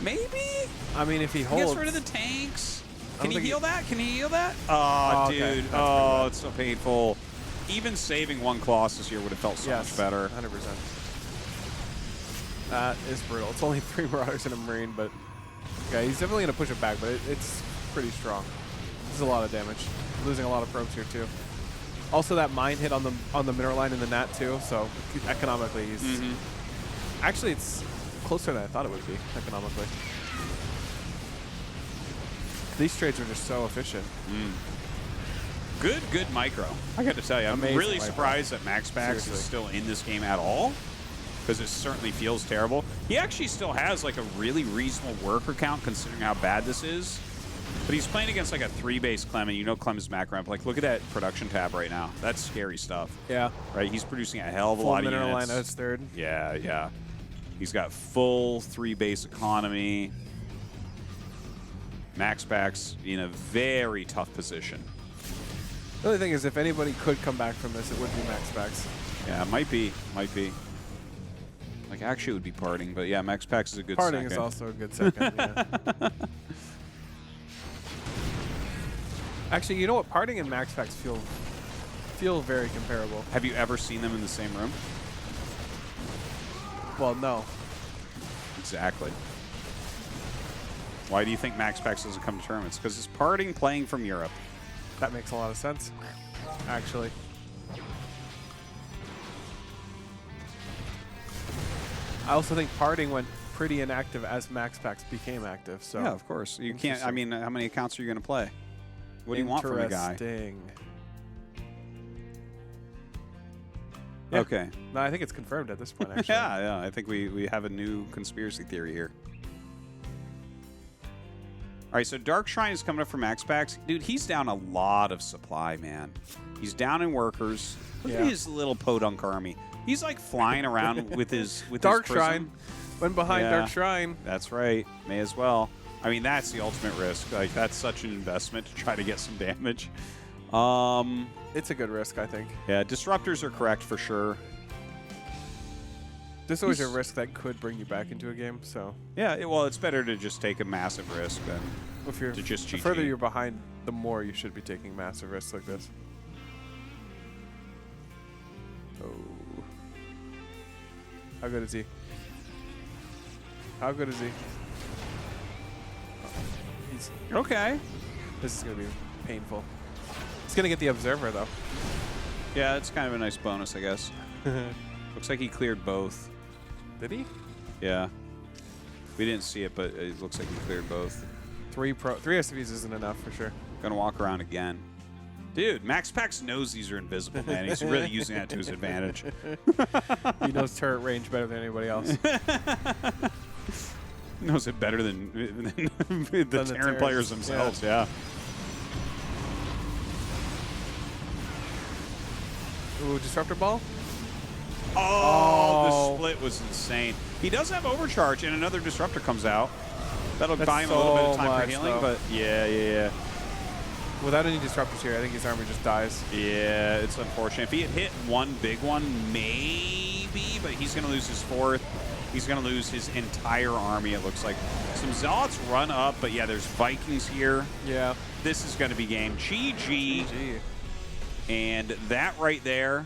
Maybe? I mean, if he He holds... gets rid of the tanks. Can he think heal he- that? Can he heal that? Oh, okay. dude. That's Oh, pretty it's so painful. Even saving 1 Colossus here would have felt so yes, much better. 100%. That is brutal. It's only 3 Marauders and a Marine, but... Yeah, he's definitely going to push it back, but it's pretty strong. This is a lot of damage. Losing a lot of probes here, too. Also, that mine hit on the mineral line in the Nat, too, so economically he's... Mm-hmm. Actually, it's closer than I thought it would be, economically. These trades are just so efficient. Good micro. I got to tell you, I'm Amazing really micro. surprised that MaxPax is Seriously. still in this game at all, because it certainly feels terrible. He actually still has like a really reasonable worker count considering how bad this is. But he's playing against like a 3-base Clem, and you know Clem's macro ramp. Like, look at that production tab right now. That's scary stuff. Yeah. Right? He's producing a hell of a Full lot of mineral units. line as third. Yeah, yeah. He's got full 3-base economy. MaxPax in a very tough position. The only thing is, if anybody could come back from this, it would be MaxPax. Yeah, might be. Might be. Like, actually, it would be Parting, but yeah, MaxPax is a good Parting second. is also a good second, yeah. Actually, you know what? Parting and MaxPax feel very comparable. Have you ever seen them in the same room? Well, no. Exactly. Why do you think MaxPax doesn't come to tournaments? Because it's Parting playing from Europe. That makes a lot of sense, actually. I also think Parting went pretty inactive as MaxPax became active. So Yeah, of course. You can't. I mean, how many accounts are you going to play? What do you want from a guy? Interesting. Yeah. Okay. No, I think it's confirmed at this point, actually. Yeah, yeah. I think we have a new conspiracy theory here. All right, so Dark Shrine is coming up for MaxPax. Dude, he's down a lot of supply, man. He's down in workers. Look at his little podunk army. He's like flying around with his Dark his prism. Shrine. Went behind Dark Shrine. That's right. May as well. I mean, that's the ultimate risk. Like, that's such an investment to try to get some damage. It's a good risk, I think. Yeah, disruptors are correct for sure. There's always a risk that could bring you back into a game, so. Yeah, well, it's better to just take a massive risk than If you're, to just the GG. further you're behind, the more you should be taking massive risks like this. Oh. How good is he? How good is he? Oh, he's Okay. This is going to be painful. He's going to get the Observer, though. Yeah, it's kind of a nice bonus, I guess. Looks like he cleared both. Did he? Yeah. We didn't see it, but it looks like he cleared both. Three SCVs isn't enough for sure. Gonna walk around again. Dude, MaxPax knows these are invisible, man. He's really using that to his advantage. He knows turret range better than anybody else. He knows it better than the Terran players themselves, yeah. Ooh, Disruptor Ball? Oh, the split was insane. He does have overcharge, and another disruptor comes out. That'll buy him a little bit of time for healing, but yeah. Without any disruptors here, I think his army just dies. Yeah, it's unfortunate. If he had hit one big one, maybe, but he's going to lose his fourth. He's going to lose his entire army, it looks like. Some Zealots run up, but yeah, there's Vikings here. Yeah. This is going to be game. GG. And that right there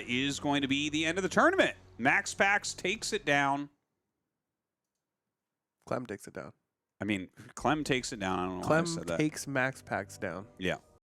is going to be the end of the tournament. MaxPax takes it down. Clem takes it down. I mean, Clem takes it down. I don't know why I Clem said that. takes MaxPax down. Yeah.